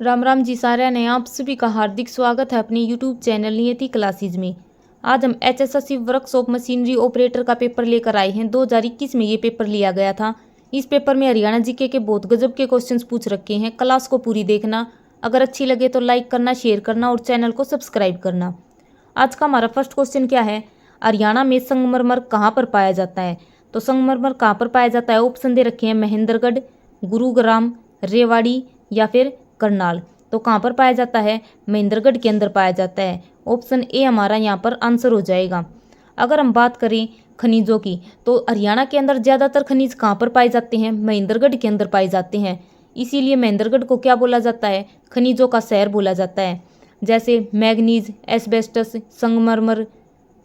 राम राम जी सारे ने आप सभी का हार्दिक स्वागत है अपने यूट्यूब चैनल नियति क्लासेज में। आज हम HSSC वर्कशॉप मशीनरी ऑपरेटर का पेपर लेकर आए हैं। 2021 में ये पेपर लिया गया था। इस पेपर में हरियाणा जीके के बहुत गजब के क्वेश्चंस पूछ रखे हैं। क्लास को पूरी देखना, अगर अच्छी लगे तो लाइक करना, शेयर करना और चैनल को सब्सक्राइब करना। आज का हमारा फर्स्ट क्वेश्चन क्या है, हरियाणा में संगमरमर कहाँ पर पाया जाता है। तो संगमरमर कहाँ पर पाया जाता है, ऑप्शन दे रखे हैं महेंद्रगढ़, गुरुग्राम, रेवाड़ी या फिर करनाल। तो कहाँ पर पाया जाता है, महेंद्रगढ़ के अंदर पाया जाता है। ऑप्शन ए हमारा यहाँ पर आंसर हो जाएगा। अगर हम बात करें खनिजों की, तो हरियाणा के अंदर ज़्यादातर खनिज कहाँ पर पाए जाते हैं, महेंद्रगढ़ के अंदर पाए जाते हैं। इसीलिए महेंद्रगढ़ को क्या बोला जाता है, खनिजों का शहर बोला जाता है। जैसे मैग्नीज, एस्बेस्टस, संगमरमर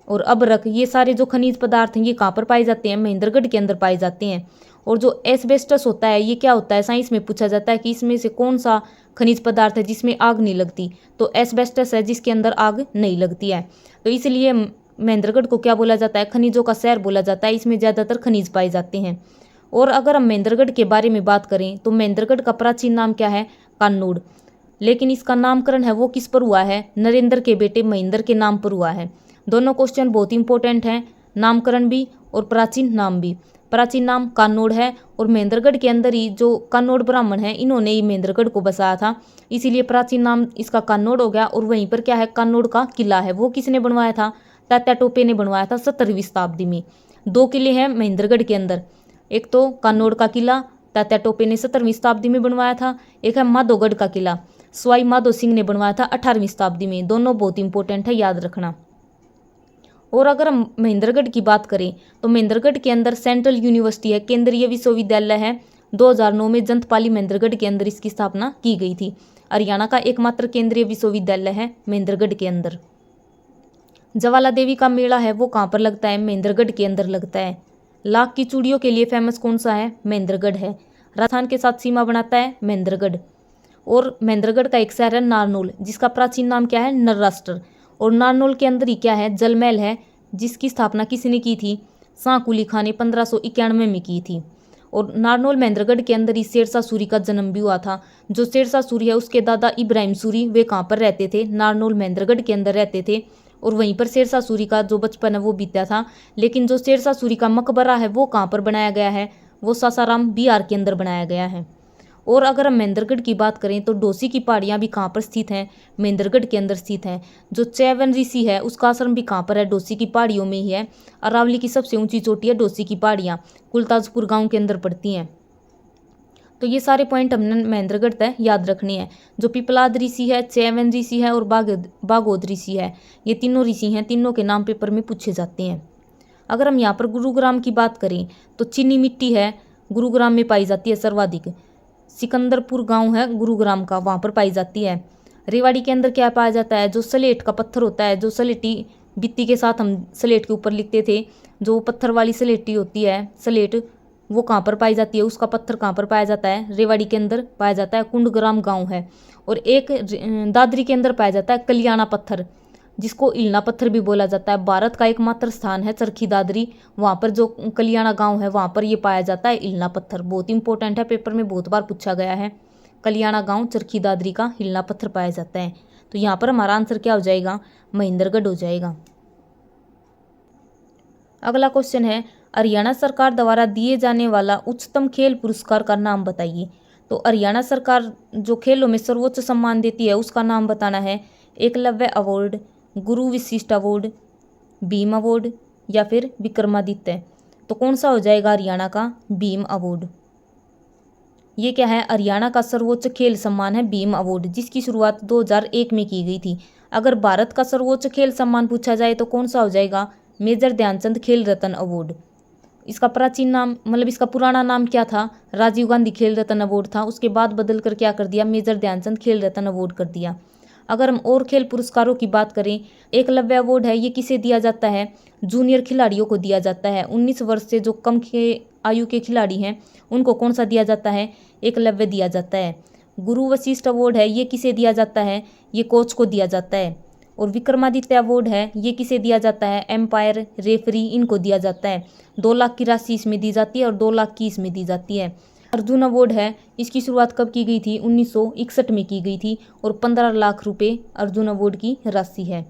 और अबरक, ये सारे जो खनिज पदार्थ हैं ये कहाँ पर पाए जाते हैं, महेंद्रगढ़ के अंदर पाए जाते हैं। और जो एस्बेस्टस होता है ये क्या होता है, साइंस में पूछा जाता है कि इसमें से कौन सा खनिज पदार्थ है जिसमें आग नहीं लगती। तो एस्बेस्टस है जिसके अंदर आग नहीं लगती है। तो इसलिए महेंद्रगढ़ को क्या बोला जाता है, खनिजों का शहर बोला जाता है। इसमें ज़्यादातर खनिज पाए जाते हैं। और अगर हम महेंद्रगढ़ के बारे में बात करें तो महेंद्रगढ़ का प्राचीन नाम क्या है, कान्नौड़। लेकिन इसका नामकरण है वो किस पर हुआ है, नरेंद्र के बेटे महेंद्र के नाम पर हुआ है। दोनों क्वेश्चन बहुत इंपॉर्टेंट हैं, नामकरण भी और प्राचीन नाम भी। प्राचीन नाम कान्नौड़ है और महेंद्रगढ़ के अंदर ही जो कान्नौड़ ब्राह्मण है इन्होंने ही महेंद्रगढ़ को बसाया था, इसीलिए प्राचीन नाम इसका कान्नौड़ हो गया। और वहीं पर क्या है, कान्नौड़ का किला है वो किसने बनवाया था, तात्या टोपे ने बनवाया था 17वीं शताब्दी में। 2 किले हैं महेंद्रगढ़ के अंदर, एक तो कान्नौड़ का किला तात्या टोपे ने 17वीं शताब्दी में बनवाया था, एक है माधोगढ़ का किला सवाई माधो सिंह ने बनवाया था 18वीं शताब्दी में। दोनों बहुत इंपॉर्टेंट है, याद रखना। और अगर हम महेंद्रगढ़ की बात करें तो महेंद्रगढ़ के अंदर सेंट्रल यूनिवर्सिटी है, केंद्रीय विश्वविद्यालय है। 2009 में जंतपाली महेंद्रगढ़ के अंदर इसकी स्थापना की गई थी। हरियाणा का एकमात्र केंद्रीय विश्वविद्यालय है महेंद्रगढ़ के अंदर। ज्वाला देवी का मेला है वो कहाँ पर लगता है, महेंद्रगढ़ के अंदर लगता है। लाख की चूड़ियों के लिए फेमस कौन सा है, महेंद्रगढ़ है। राजस्थान के साथ सीमा बनाता है महेंद्रगढ़। और महेंद्रगढ़ का एक शहर है नारनौल, जिसका प्राचीन नाम क्या है, नरराष्ट्र। और नारनौल के अंदर ही क्या है, जलमहल है, जिसकी स्थापना किसने की थी, शाह कुली खां ने 1591 में की थी। और नारनौल महेंद्रगढ़ के अंदर ही शेरशाह सूरी का जन्म भी हुआ था। जो शेरशाह सूरी है उसके दादा इब्राहिम सूरी, वे कहाँ पर रहते थे, नारनौल महेंद्रगढ़ के अंदर रहते थे। और वहीं पर शेरशाह सूरी का जो बचपन है वो बीता था। लेकिन जो शेरशाह सूरी का मकबरा है वो कहाँ पर बनाया गया है, वो सासाराम बिहार के अंदर बनाया गया है। और अगर हम महेंद्रगढ़ की बात करें तो डोसी की पहाड़ियाँ भी कहाँ पर स्थित हैं, महेंद्रगढ़ के अंदर स्थित हैं। जो चैवन ऋषि है उसका आश्रम भी कहाँ पर है, डोसी की पहाड़ियों में ही है। अरावली की सबसे ऊंची चोटी है डोसी की पहाड़ियाँ, कुलताजपुर गांव के अंदर पड़ती हैं। तो ये सारे पॉइंट हमने महेंद्रगढ़ तय याद रखने हैं। जो पिपलाद ऋषि है, चैवन ऋषि है और बागोद ऋषि है, ये तीनों ऋषि हैं, तीनों के नाम पेपर में पूछे जाते हैं। अगर हम यहाँ पर गुरुग्राम की बात करें तो चीनी मिट्टी है गुरुग्राम में पाई जाती है सर्वाधिक। सिकंदरपुर गांव है गुरुग्राम का, वहाँ पर पाई जाती है। रेवाड़ी के अंदर क्या पाया जाता है, जो सलेट का पत्थर होता है, जो सलेटी बित्ती के साथ हम सलेट के ऊपर लिखते थे, जो पत्थर वाली सलेटी होती है सलेट, वो कहाँ पर पाई जाती है, उसका पत्थर कहाँ पर पाया जाता है, रेवाड़ी के अंदर पाया जाता है, कुंडग्राम गाँव है। और एक दादरी के अंदर पाया जाता है कलियाना पत्थर, जिसको इलना पत्थर भी बोला जाता है। भारत का एकमात्र स्थान है चरखी दादरी, वहाँ पर जो कलियाना गांव है वहाँ पर ये पाया जाता है इलना पत्थर। बहुत इंपॉर्टेंट है, पेपर में बहुत बार पूछा गया है। कलियाना गांव चरखी दादरी का हिलना पत्थर पाया जाता है। तो यहाँ पर हमारा आंसर क्या हो जाएगा, महेंद्रगढ़ हो जाएगा। अगला क्वेश्चन है, हरियाणा सरकार द्वारा दिए जाने वाला उच्चतम खेल पुरस्कार का नाम बताइए। तो हरियाणा सरकार जो खेलों में सर्वोच्च सम्मान देती है उसका नाम बताना है। एकलव्य अवार्ड, गुरु विशिष्ट अवार्ड, भीम अवार्ड या फिर विक्रमादित्य। तो कौन सा हो जाएगा हरियाणा का, भीम अवार्ड। ये क्या है, हरियाणा का सर्वोच्च खेल सम्मान है भीम अवार्ड, जिसकी शुरुआत 2001 में की गई थी। अगर भारत का सर्वोच्च खेल सम्मान पूछा जाए तो कौन सा हो जाएगा, मेजर ध्यानचंद खेल रत्न अवार्ड। इसका प्राचीन नाम मतलब इसका पुराना नाम क्या था, राजीव गांधी खेल रत्न अवार्ड था। उसके बाद बदल कर क्या कर दिया, मेजर ध्यानचंद खेल रत्न अवार्ड कर दिया। अगर हम और खेल पुरस्कारों की बात करें, एकलव्य अवार्ड है, ये किसे दिया जाता है, जूनियर खिलाड़ियों को दिया जाता है। 19 वर्ष से जो कम के आयु के खिलाड़ी हैं उनको कौन सा दिया जाता है, एकलव्य दिया जाता है। गुरु वशिष्ठ अवार्ड है, ये किसे दिया जाता है, ये कोच को दिया जाता है। और विक्रमादित्य अवार्ड है, ये किसे दिया जाता है, एम्पायर, रेफरी, इनको दिया जाता है। 2 लाख की राशि इसमें दी जाती है और 2 लाख की इसमें दी जाती है। अर्जुन अवार्ड है, इसकी शुरुआत कब की गई थी? 1961 में की गई थी और 15 लाख रुपए अर्जुन अवार्ड की राशि है।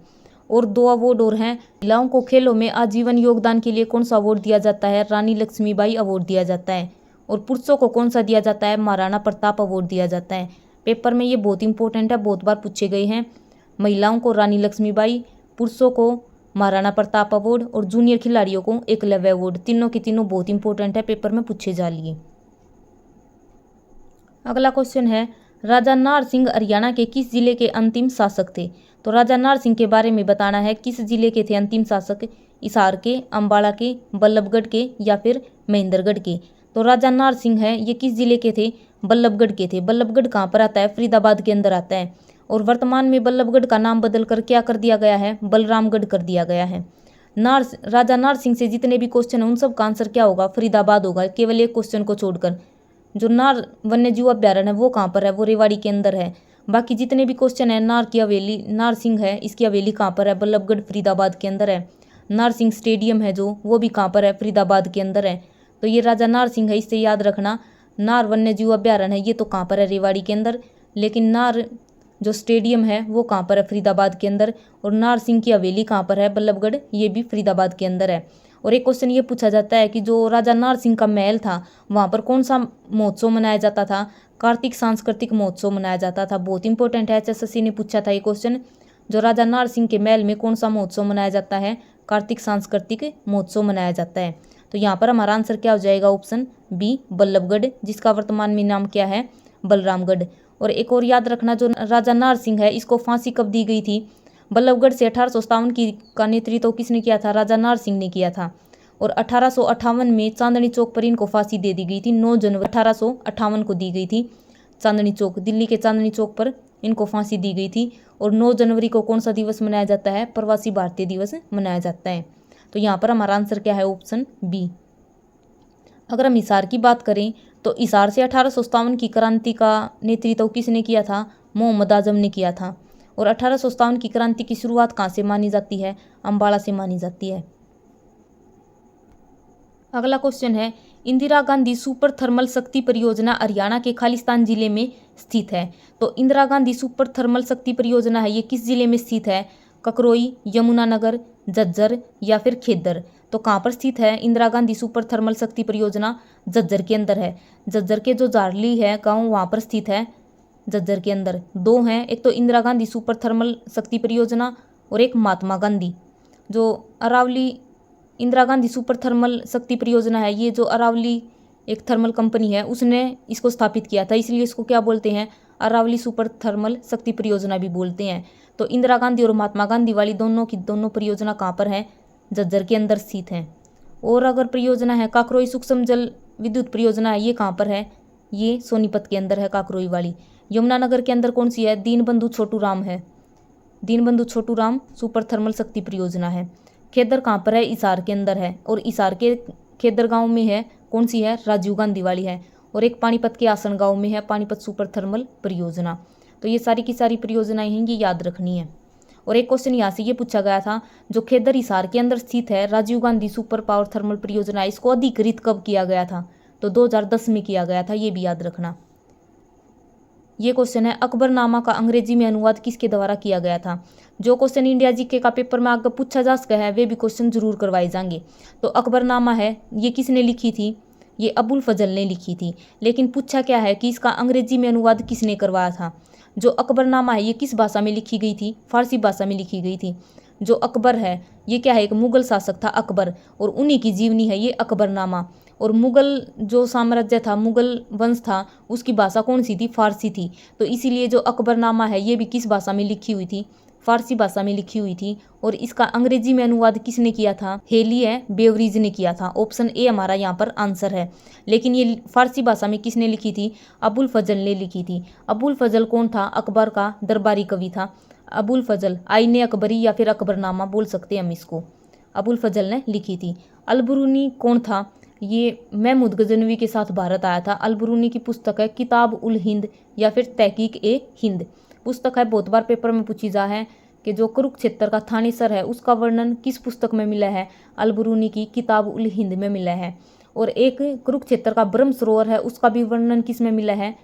और 2 अवार्ड और हैं। महिलाओं को खेलों में आजीवन योगदान के लिए कौन सा अवार्ड दिया जाता है? रानी लक्ष्मीबाई अवार्ड दिया जाता है। और पुरुषों को कौन सा दिया जाता है? महाराणा प्रताप अवार्ड दिया जाता है। पेपर में ये बहुत इंपॉर्टेंट है, बहुत बार पूछे गए हैं। महिलाओं को रानी लक्ष्मीबाई, पुरुषों को महाराणा प्रताप अवार्ड और जूनियर खिलाड़ियों को एकलव्य अवार्ड। तीनों की तीनों बहुत इंपॉर्टेंट है, पेपर में पूछे जा लिए। अगला क्वेश्चन है, राजा नार सिंह हरियाणा के किस जिले के अंतिम शासक थे? तो राजा नार सिंह के बारे में बताना है, किस जिले के थे अंतिम शासक? हिसार के, अम्बाला के, बल्लभगढ़ के या फिर महेंद्रगढ़ के? तो राजा नार सिंह है, ये किस जिले के थे? बल्लभगढ़ के थे। बल्लभगढ़ कहाँ पर आता है? फरीदाबाद के अंदर आता है। और वर्तमान में बल्लभगढ़ का नाम बदल कर क्या कर दिया गया है? बलरामगढ़ कर दिया गया है। राजा नार सिंह से जितने भी क्वेश्चन हैं उन सब का आंसर क्या होगा? फरीदाबाद होगा, केवल एक क्वेश्चन को छोड़कर। जो नार वन्य जीव अभ्यारण्य है वो कहाँ पर है? वो रेवाड़ी के अंदर है। बाकी जितने भी क्वेश्चन है, नार की हवेली, नार सिंह है, इसकी हवेली कहाँ पर है? बल्लभगढ़ फरीदाबाद के अंदर है। नार सिंह स्टेडियम है जो, वो भी कहाँ पर है? फरीदाबाद के अंदर है। तो ये राजा नार सिंह है, इससे याद रखना। नार वन्य जीव अभ्यारण्य है, ये तो कहाँ पर है? रेवाड़ी के अंदर। लेकिन नार जो स्टेडियम है वो कहाँ पर है? फरीदाबाद के अंदर। और नार सिंह की हवेली कहाँ पर है? बल्लभगढ़, ये भी फरीदाबाद के अंदर है। और एक क्वेश्चन ये पूछा जाता है कि जो राजा नार सिंह का महल था वहाँ पर कौन सा महोत्सव मनाया जाता था? कार्तिक सांस्कृतिक महोत्सव मनाया जाता था। बहुत इंपॉर्टेंट है, HSSC ने पूछा था ये क्वेश्चन। जो राजा नार सिंह के महल में कौन सा महोत्सव मनाया जाता है? कार्तिक सांस्कृतिक महोत्सव मनाया जाता है। तो यहाँ पर हमारा आंसर क्या हो जाएगा? ऑप्शन बी, बल्लभगढ़, जिसका वर्तमान में नाम क्या है? बलरामगढ़। और एक और याद रखना, जो राजा नार सिंह है इसको फांसी कब दी गई थी? बल्लभगढ़ से 1857 की का नेतृत्व किसने किया था? राजा नार सिंह ने किया था। और 1858 में चांदनी चौक पर इनको फांसी दे दी गई थी। 9 जनवरी 1858 को दी गई थी। चांदनी चौक, दिल्ली के चांदनी चौक पर इनको फांसी दी गई थी। और 9 जनवरी को कौन सा दिवस मनाया जाता है? प्रवासी भारतीय दिवस मनाया जाता है। तो यहाँ पर हमारा आंसर क्या है? Option B. अगर हम हिसार की बात करें तो हिसार से 1857 की क्रांति का नेतृत्व किसने किया था? मोहम्मद आजम ने किया था। और 1857 की क्रांति की शुरुआत कहाँ से मानी जाती है? अम्बाला से मानी जाती है। अगला क्वेश्चन है, इंदिरा गांधी सुपर थर्मल शक्ति परियोजना हरियाणा के खालिस्तान जिले में स्थित है। तो इंदिरा गांधी सुपर थर्मल शक्ति परियोजना है, ये किस जिले में स्थित है? ककरोई, यमुनानगर, झज्जर या फिर खेद्दर? तो कहाँ पर स्थित है इंदिरा गांधी सुपर थर्मल शक्ति परियोजना? झज्जर के अंदर है। झज्जर के जो जारली है गाँव, वहाँ पर स्थित है। झज्जर के अंदर 2 हैं, एक तो इंदिरा गांधी सुपर थर्मल शक्ति परियोजना और एक महात्मा गांधी। जो अरावली इंदिरा गांधी सुपर थर्मल शक्ति परियोजना है, ये जो अरावली एक थर्मल कंपनी है उसने इसको स्थापित किया था, इसलिए इसको क्या बोलते हैं? अरावली सुपर थर्मल शक्ति परियोजना भी बोलते हैं। तो इंदिरा गांधी और महात्मा गांधी वाली दोनों की दोनों परियोजना कहाँ पर है? झज्जर के अंदर स्थित है। और अगर परियोजना है काकरोई सूक्ष्म जल विद्युत परियोजना है, ये कहाँ पर है? ये सोनीपत के अंदर है, काकरोई वाली। यमुनानगर के अंदर कौन सी है? दीनबंधु छोटू राम है। दीनबंधु छोटू राम सुपर थर्मल शक्ति परियोजना है। खेद्दर कहाँ पर है? हिसार के अंदर है। और हिसार के खेद्दर गांव में है, कौन सी है? राजीव गांधी वाली है। और एक पानीपत के आसन गांव में है, पानीपत सुपर थर्मल परियोजना। तो ये सारी की सारी परियोजनाएं हैं, ये याद रखनी है। और एक क्वेश्चन यहाँ से ये पूछा गया था, जो खेद्दर हिसार के अंदर स्थित है Rajiv Gandhi super power thermal परियोजना, इसको अधिकृत कब किया गया था? तो 2010 में किया गया था, ये भी याद रखना। ये क्वेश्चन है, अकबरनामा का अंग्रेजी में अनुवाद किसके द्वारा किया गया था? जो क्वेश्चन इंडिया जीके का पेपर में आगे पूछा जा सका है वे भी क्वेश्चन जरूर करवाए जाएंगे। तो अकबरनामा है, ये किसने लिखी थी? ये अबुल फजल ने लिखी थी। लेकिन पूछा क्या है कि इसका अंग्रेजी में अनुवाद किसने करवाया था? जो अकबरनामा है ये किस भाषा में लिखी गई थी? फारसी भाषा में लिखी गई थी। जो अकबर है ये क्या है? एक मुगल शासक था अकबर, और उन्हीं की जीवनी है ये अकबरनामा। और मुगल जो साम्राज्य था, मुगल वंश था, उसकी भाषा कौन सी थी? फारसी थी। तो इसीलिए जो अकबरनामा है ये भी किस भाषा में लिखी हुई थी? फारसी भाषा में लिखी हुई थी। और इसका अंग्रेजी में अनुवाद किसने किया था? हेली है बेवरीज ने किया था। ऑप्शन ए हमारा यहाँ पर आंसर है। लेकिन ये फारसी भाषा में किसने लिखी थी? अबुल फजल ने लिखी थी। अबुल फजल कौन था? अकबर का दरबारी कवि था अबुल फजल। आईने अकबरी या फिर अकबरनामा बोल सकते हैं हम इसको, अबुल फजल ने लिखी थी। अलबरूनी कौन था? ये महमूद गजनवी के साथ भारत आया था। अलबरूनी की पुस्तक है किताब उल हिंद या फिर तहकीक ए हिंद पुस्तक है। बहुत बार पेपर में पूछी जा है कि जो कुरुक्षेत्र का थानेसर है उसका वर्णन किस पुस्तक में मिला है? अलबरूनी की किताब उल हिंद में मिला है। और एक कुरुक्षेत्र का ब्रह्म सरोवर है, उसका भी वर्णन किस में मिला है?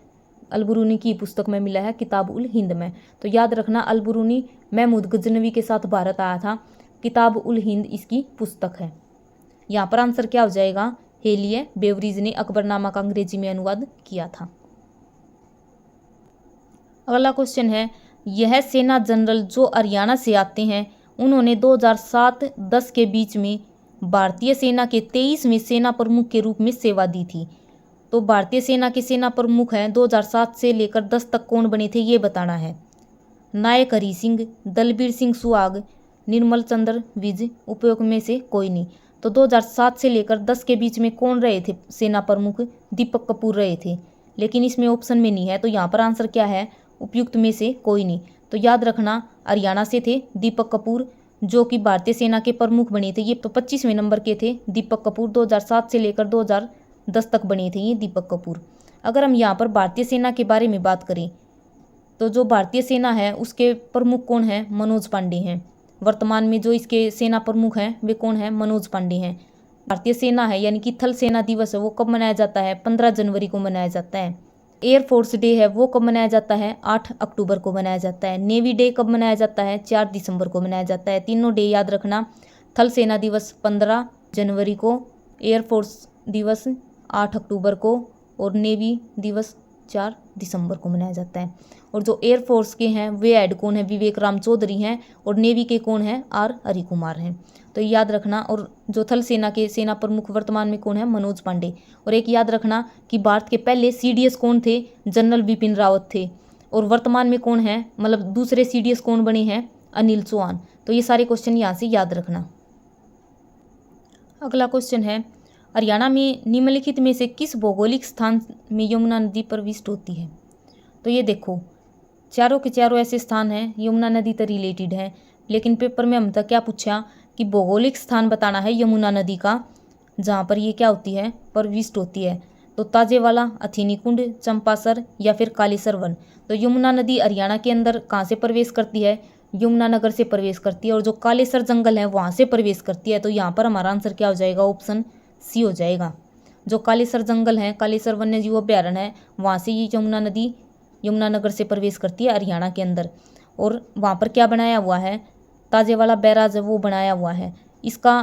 अलबरूनी की पुस्तक में मिला है, किताब उल हिंद में। तो याद रखना, अलबरूनी महमूद गजनवी के साथ भारत आया था, किताब उल हिंद इसकी पुस्तक है। यहाँ पर आंसर क्या हो जाएगा? हेलिए बेवरीज ने अकबरनामा का अंग्रेजी में अनुवाद किया था। अगला क्वेश्चन है, यह सेना जनरल जो हरियाणा से आते हैं उन्होंने 2007-10 के बीच में भारतीय सेना के 23वें सेना प्रमुख के रूप में सेवा दी थी। तो भारतीय सेना के सेना प्रमुख हैं 2007 से लेकर 10 तक कौन बने थे, ये बताना है। नायक हरि सिंह, दलबीर सिंह सुहाग, निर्मल चंद्र विज, उपयोग में से कोई नहीं। तो 2007 से लेकर 10 के बीच में कौन रहे थे सेना प्रमुख? दीपक कपूर रहे थे, लेकिन इसमें ऑप्शन में नहीं है। तो यहाँ पर आंसर क्या है? उपयुक्त में से कोई नहीं। तो याद रखना, हरियाणा से थे दीपक कपूर, जो कि भारतीय सेना के प्रमुख बने थे। ये तो 25वें नंबर के थे दीपक कपूर, 2007 से लेकर 2010 तक बने थे ये दीपक कपूर। अगर हम यहाँ पर भारतीय सेना के बारे में बात करें तो जो भारतीय सेना है उसके प्रमुख कौन है? मनोज पांडे हैं। वर्तमान में जो इसके सेना प्रमुख हैं वे कौन है? मनोज पांडे हैं। भारतीय सेना है यानी कि थल सेना दिवस है वो कब मनाया जाता है? 15 जनवरी को मनाया जाता है। एयरफोर्स डे है वो कब मनाया जाता है? 8 अक्टूबर को मनाया जाता है। नेवी डे कब मनाया जाता है? 4 दिसंबर को मनाया जाता है। तीनों डे याद रखना, थल सेना दिवस 15 जनवरी को, एयरफोर्स दिवस 8 अक्टूबर को और नेवी दिवस 4 दिसंबर को मनाया जाता है। और जो एयरफोर्स के हैं वे हेड कौन है? विवेक राम चौधरी हैं। और नेवी के कौन है? आर हरि कुमार हैं। तो याद रखना। और जो थल सेना के सेना प्रमुख वर्तमान में कौन है? मनोज पांडे। और एक याद रखना कि भारत के पहले CDS कौन थे? जनरल बिपिन रावत थे। और वर्तमान में कौन है, मतलब दूसरे CDS कौन बने हैं? अनिल चौहान। तो ये सारे क्वेश्चन यहाँ से याद रखना। अगला क्वेश्चन है, हरियाणा में निम्नलिखित में से किस भौगोलिक स्थान में यमुना नदी प्रविष्ट होती है? तो ये देखो, चारों के चारों ऐसे स्थान हैं यमुना नदी से रिलेटेड है, लेकिन पेपर में हम तक क्या पूछा कि भौगोलिक स्थान बताना है यमुना नदी का जहाँ पर ये क्या होती है? प्रविष्ट होती है। तो ताजेवाला, अथिनी कुंड, चंपासर या फिर कालेसर वन। तो यमुना नदी हरियाणा के अंदर कहाँ से प्रवेश करती है? यमुनानगर से प्रवेश करती है। और जो कालेसर जंगल है वहाँ से प्रवेश करती है। तो यहाँ पर हमारा आंसर क्या हो जाएगा? ऑप्शन सी हो जाएगा। जो कालेसर जंगल है, कालेसर वन्य जीव अभ्यारण्य है, वहाँ से ये यमुना नदी यमुनानगर से प्रवेश करती है हरियाणा के अंदर। और वहाँ पर क्या बनाया हुआ है? ताजेवाला बैराज है वो बनाया हुआ है। इसका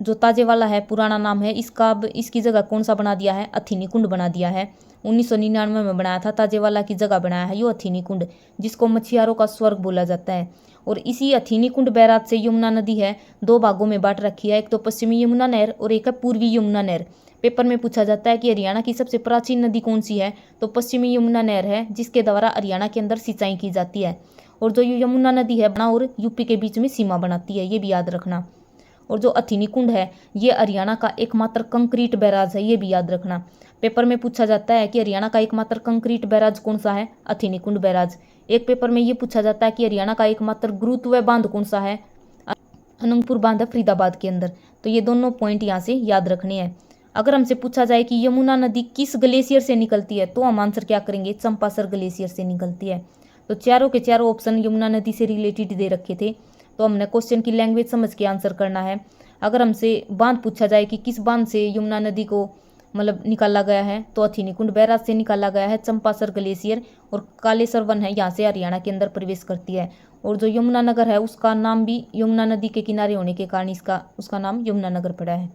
जो ताजेवाला है पुराना नाम है, इसका अब इसकी जगह कौन सा बना दिया है? अथिनी कुंड बना दिया है। 1999 में बनाया था, ताजेवाला की जगह बनाया है यो अथिनी कुंड, जिसको मछुआरों का स्वर्ग बोला जाता है। और इसी अथिनी कुंड बैराज से यमुना नदी है 2 भागों में बांट रखी है, एक तो पश्चिमी यमुना नहर और एक है पूर्वी यमुना नहर। पेपर में पूछा जाता है कि हरियाणा की सबसे प्राचीन नदी कौन सी है? तो पश्चिमी यमुना नहर है, जिसके द्वारा हरियाणा के अंदर सिंचाई की जाती है। और जो यमुना नदी है बना और यूपी के बीच में सीमा बनाती है, ये भी याद रखना। और जो अथिनी कुंड है ये हरियाणा का एकमात्र कंक्रीट बैराज है, ये भी याद रखना। पेपर में पूछा जाता है कि हरियाणा का एकमात्र कंक्रीट बैराज कौन सा है? अथिनी कुंड बैराज। एक पेपर में ये पूछा जाता है कि हरियाणा का एकमात्र गुरुत्व बांध कौन सा है? अनंगपुर बांध है फरीदाबाद के अंदर। तो ये दोनों पॉइंट यहाँ से याद रखने हैं। अगर हमसे पूछा जाए कि यमुना नदी किस ग्लेशियर से निकलती है तो हम आंसर क्या करेंगे? चंपासर ग्लेशियर से निकलती है। तो चारों के चारों ऑप्शन यमुना नदी से रिलेटेड दे रखे थे, तो हमने क्वेश्चन की लैंग्वेज समझ के आंसर करना है। अगर हमसे बांध पूछा जाए कि किस बांध से यमुना नदी को मतलब निकाला गया है, तो अथिनी कुंड बैराज से निकाला गया है चंपासर ग्लेशियर। और कालेसर वन है यहाँ से हरियाणा के अंदर प्रवेश करती है। और जो यमुनानगर है उसका नाम भी यमुना नदी के किनारे होने के कारण उसका नाम यमुनानगर पड़ा है।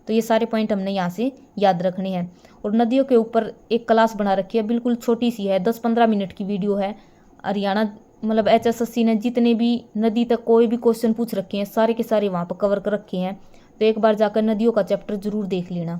तो ये सारे पॉइंट हमने यहाँ से याद रखने हैं। और नदियों के ऊपर एक क्लास बना रखी है, बिल्कुल छोटी सी है, 10-15 मिनट की वीडियो है। हरियाणा मतलब HSSC ने जितने भी नदी तक कोई भी क्वेश्चन पूछ रखे हैं सारे के सारे वहाँ पर कवर कर रखे हैं। तो एक बार जाकर नदियों का चैप्टर जरूर देख लेना।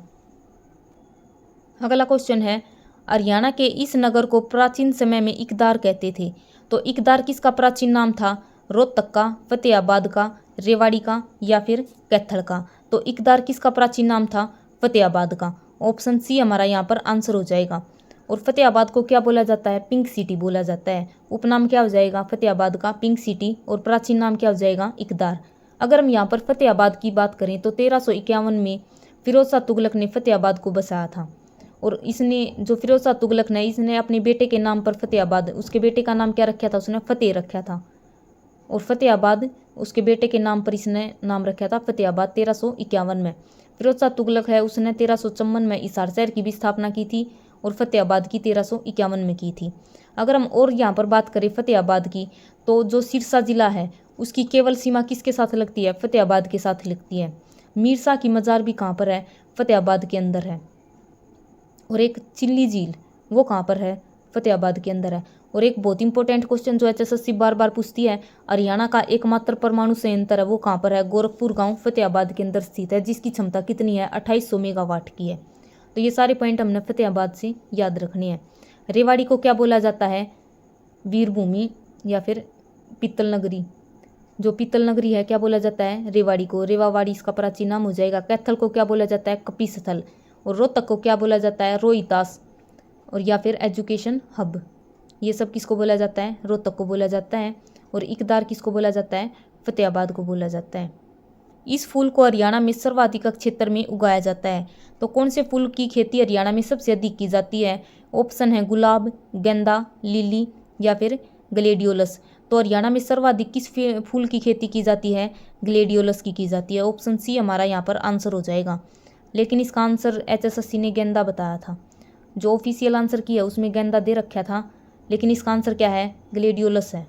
अगला क्वेश्चन है, हरियाणा के इस नगर को प्राचीन समय में इकदार कहते थे। तो इकदार किसका प्राचीन नाम था? रोहतक का, फतेहाबाद का, रेवाड़ी का या फिर कैथल का? तो इकदार किसका प्राचीन नाम था? फतेहाबाद का। ऑप्शन सी हमारा यहाँ पर आंसर हो जाएगा। और फतेहाबाद को क्या बोला जाता है? पिंक सिटी बोला जाता है। उपनाम क्या हो जाएगा फतेहाबाद का? Pink city. और प्राचीन नाम क्या हो जाएगा? इकदार। अगर हम यहाँ पर फतेहाबाद की बात करें तो 1351 में फिरोज शाह तुगलक ने फतेहाबाद को बसाया था। और इसने जो फिरोज शाह तुगलक ने इसने अपने बेटे के नाम पर फतेहाबाद, उसके बेटे का नाम क्या रखा था? उसने फतेह रखा था। और फतेहाबाद उसके बेटे के नाम पर इसने नाम रखा था फतेहाबाद 1351 में। फिरोज शाह तुगलक है, उसने 1354 में हिसार शहर की भी स्थापना की थी और फतेहाबाद की 1351 में की थी। अगर हम और यहाँ पर बात करें फतेहाबाद की, तो जो सिरसा जिला है उसकी केवल सीमा किसके साथ लगती है? फतेहाबाद के साथ लगती है। मीर शाह की मज़ार भी कहाँ पर है? फतेहाबाद के अंदर है। और एक चिल्ली झील, वो कहाँ पर है? फतेहाबाद के अंदर है। और एक बहुत इंपॉर्टेंट क्वेश्चन जो HSSC बार बार पूछती है, हरियाणा का एकमात्र परमाणु संयंत्र है, वो कहाँ पर है? गोरखपुर गांव फतेहाबाद के अंदर स्थित है, जिसकी क्षमता कितनी है? 2800 मेगावाट की है। तो ये सारे पॉइंट हमने फतेहाबाद से याद रखने हैं। रेवाड़ी को क्या बोला जाता है? वीरभूमि या फिर पीतल नगरी। जो पीतल नगरी है क्या बोला जाता है? रेवाड़ी को। रेवावाड़ी इसका प्राचीन नाम हो जाएगा। कैथल को क्या बोला जाता है? कपिस्थल। और रोहतक को क्या बोला जाता है? रोहितास और या फिर एजुकेशन हब। ये सब किसको बोला जाता है? रोहतक को बोला जाता है। और इकदार किसको बोला जाता है? फतेहाबाद को बोला जाता है। इस फूल को हरियाणा में सर्वाधिक क्षेत्र में उगाया जाता है। तो कौन से फूल की खेती हरियाणा में सबसे अधिक की जाती है? ऑप्शन है गुलाब, गेंदा, लिली या फिर ग्लेडियोलस। तो हरियाणा में सर्वाधिक किस फूल की खेती की जाती है? ग्लेडियोलस की जाती है। ऑप्शन सी हमारा यहाँ पर आंसर हो जाएगा। लेकिन इसका आंसर HSSC ने गेंदा बताया था। जो ऑफिशियल आंसर किया उसमें गेंदा दे रखा था, लेकिन इसका आंसर क्या है? ग्लेडियोलस है।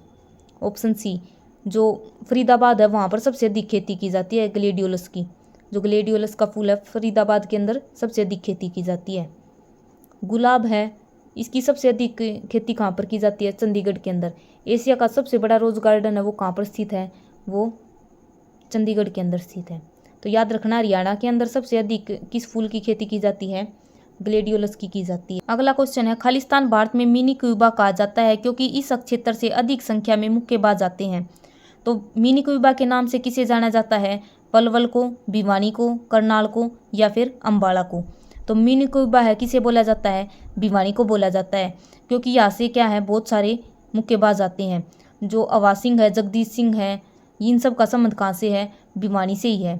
Option C. जो फरीदाबाद है वहाँ पर सबसे अधिक खेती की जाती है ग्लेडियोलस की। जो ग्लेडियोलस का फूल है फरीदाबाद के अंदर सबसे अधिक खेती की जाती है। गुलाब है, इसकी सबसे अधिक खेती कहाँ पर की जाती है? चंडीगढ़ के अंदर। एशिया का सबसे बड़ा रोज गार्डन है वो कहाँ पर स्थित है? वो चंडीगढ़ के अंदर स्थित है। तो याद रखना, हरियाणा के अंदर सबसे अधिक किस फूल की खेती की जाती है? ग्लेडियोलस की जाती है। अगला क्वेश्चन है, खालिस्तान भारत में मिनी क्यूबा कहा जाता है क्योंकि इस क्षेत्र से अधिक संख्या में मुक्केबाज आते हैं। तो मिनी क्यूबा के नाम से किसे जाना जाता है? पलवल को, भिवानी को, करनाल को या फिर अम्बाला को। तो मिनी क्यूबा है किसे बोला जाता है? भिवानी को बोला जाता है, क्योंकि यहाँ से क्या है बहुत सारे मुक्केबाज आते हैं। जो अवाज सिंह है, जगदीश सिंह है, इन सब का संबंध कहाँ से है? भिवानी से ही है।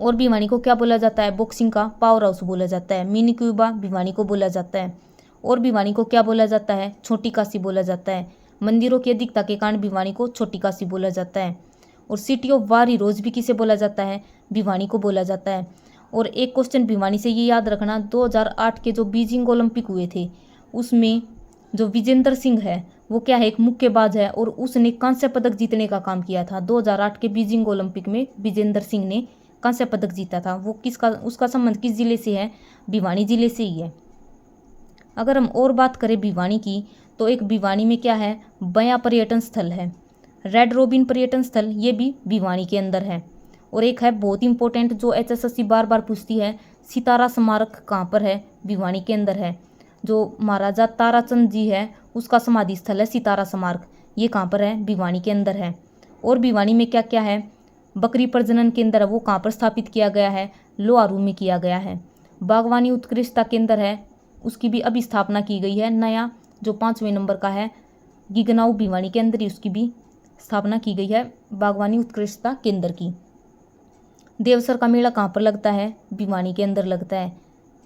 और भिवानी को क्या बोला जाता है? बॉक्सिंग का पावर हाउस बोला जाता है। मिनी क्यूबा भिवानी को बोला जाता है। और भिवानी को क्या बोला जाता है? छोटी काशी बोला जाता है। मंदिरों की अधिकता के कारण भिवानी को छोटी काशी बोला जाता है। और सिटी ऑफ वार हीरोज भी किसे बोला जाता है? भिवानी को बोला जाता है। और एक क्वेश्चन भिवानी से ये याद रखना, 2008 के जो बीजिंग ओलंपिक हुए थे उसमें जो विजेंद्र सिंह है वो क्या है? एक मुक्केबाज है और उसने कांस्य पदक जीतने का काम किया था। 2008 के बीजिंग ओलंपिक में विजेंद्र सिंह ने कांस्य पदक जीता था। वो किसका, उसका संबंध किस जिले से है? भिवानी जिले से ही है। अगर हम और बात करें भिवानी की, तो एक भिवानी में क्या है? बया पर्यटन स्थल है। रेड रोबिन पर्यटन स्थल ये भी भिवानी के अंदर है। और एक है बहुत इंपॉर्टेंट जो HSSC बार बार पूछती है, सितारा स्मारक कहाँ पर है? भिवानी के अंदर है। जो महाराजा ताराचंद जी है उसका समाधि स्थल है सितारा स्मारक, ये कहाँ पर है? भिवानी के अंदर है। और भिवानी में क्या क्या है? बकरी प्रजनन केंद्र है, वो कहाँ पर स्थापित किया गया है? लोहारू में किया गया है। बागवानी उत्कृष्टता केंद्र है, उसकी भी अभी स्थापना की गई है नया, जो 5वें नंबर का है। गिगनाऊ भिवानी के अंदर ही उसकी भी स्थापना की गई है बागवानी उत्कृष्टता केंद्र की। देवसर का मेला कहाँ पर लगता है? भिवानी के अंदर लगता है।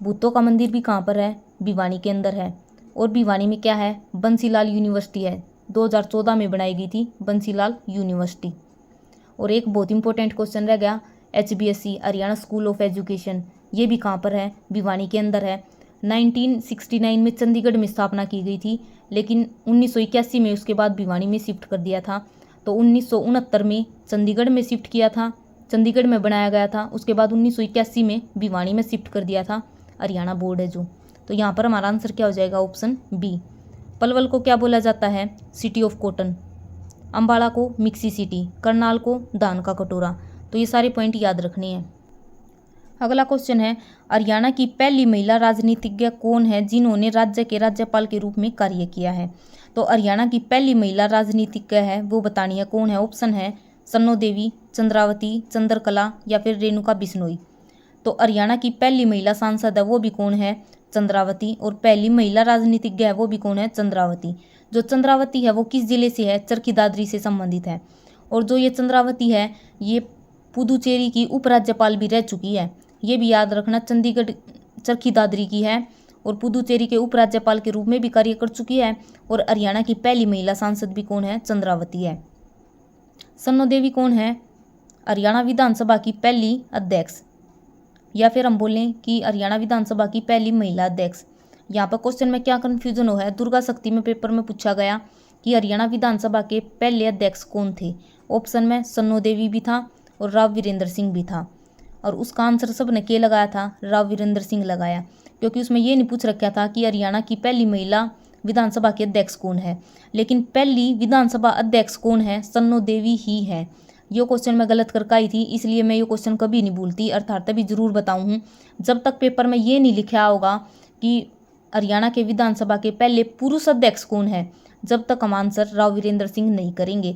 भूतों का मंदिर भी कहाँ पर है? भिवानी के अंदर है। और भिवानी में क्या है? बंसीलाल यूनिवर्सिटी है, 2014 में बनाई गई थी बंसीलाल यूनिवर्सिटी। और एक बहुत इंपॉर्टेंट क्वेश्चन रह गया, HBSC Haryana school of education, ये भी कहाँ पर है? भिवानी के अंदर है। 1969 में चंडीगढ़ में स्थापना की गई थी, लेकिन 1981 में उसके बाद भिवानी में शिफ्ट कर दिया था। तो 1969 में चंडीगढ़ में शिफ्ट किया था, चंडीगढ़ में बनाया गया था। उसके बाद 1981 में भिवानी में शिफ्ट कर दिया था हरियाणा बोर्ड है जो। तो यहाँ पर हमारा आंसर क्या हो जाएगा? Option B. पलवल को क्या बोला जाता है? City of cotton. अम्बाला को मिक्सी सिटी, करनाल को धान का कटोरा। तो ये सारे पॉइंट याद रखने हैं। अगला क्वेश्चन है, हरियाणा की पहली महिला राजनीतिज्ञ कौन है जिन्होंने राज्य के राज्यपाल के रूप में कार्य किया है? तो हरियाणा की पहली महिला राजनीतिज्ञ है वो बतानी है कौन है। ऑप्शन है सन्नो देवी, चंद्रावती, चंद्रकला या फिर रेणुका बिश्नोई। तो हरियाणा की पहली महिला सांसद है वो भी कौन है? चंद्रावती। और पहली महिला राजनीतिज्ञ है वो भी कौन है? चंद्रावती। जो चंद्रावती है वो किस जिले से है? चरखी दादरी से संबंधित है। और जो ये चंद्रावती है ये पुदुचेरी की उपराज्यपाल भी रह चुकी है, ये भी याद रखना। चंडीगढ़ चरखी दादरी की है और पुदुचेरी के उपराज्यपाल के रूप में भी कार्य कर चुकी है। और हरियाणा की पहली महिला सांसद भी कौन है? चंद्रावती है। सन्नो देवी कौन है? हरियाणा विधानसभा की पहली अध्यक्ष। या फिर हम बोलें कि हरियाणा विधानसभा की पहली महिला अध्यक्ष। यहाँ पर क्वेश्चन में क्या कन्फ्यूजन हो है, दुर्गा शक्ति में पेपर में पूछा गया कि हरियाणा विधानसभा के पहले अध्यक्ष कौन थे। ऑप्शन में सन्नो देवी भी था और राव वीरेंद्र सिंह भी था, और उसका आंसर सबने के लगाया था, राव वीरेंद्र सिंह लगाया, क्योंकि उसमें ये नहीं पूछ रखा था कि हरियाणा की पहली महिला विधानसभा के अध्यक्ष कौन है, लेकिन पहली विधानसभा अध्यक्ष कौन है, सन्नो देवी ही है। ये क्वेश्चन मैं गलत करके आई थी, इसलिए मैं ये क्वेश्चन कभी नहीं भूलती, अर्थात तभी जरूर बताऊँ हूँ जब तक पेपर में ये नहीं लिखा होगा कि हरियाणा के विधानसभा के पहले पुरुष अध्यक्ष कौन है, जब तक हम आंसर राव वीरेंद्र सिंह नहीं करेंगे।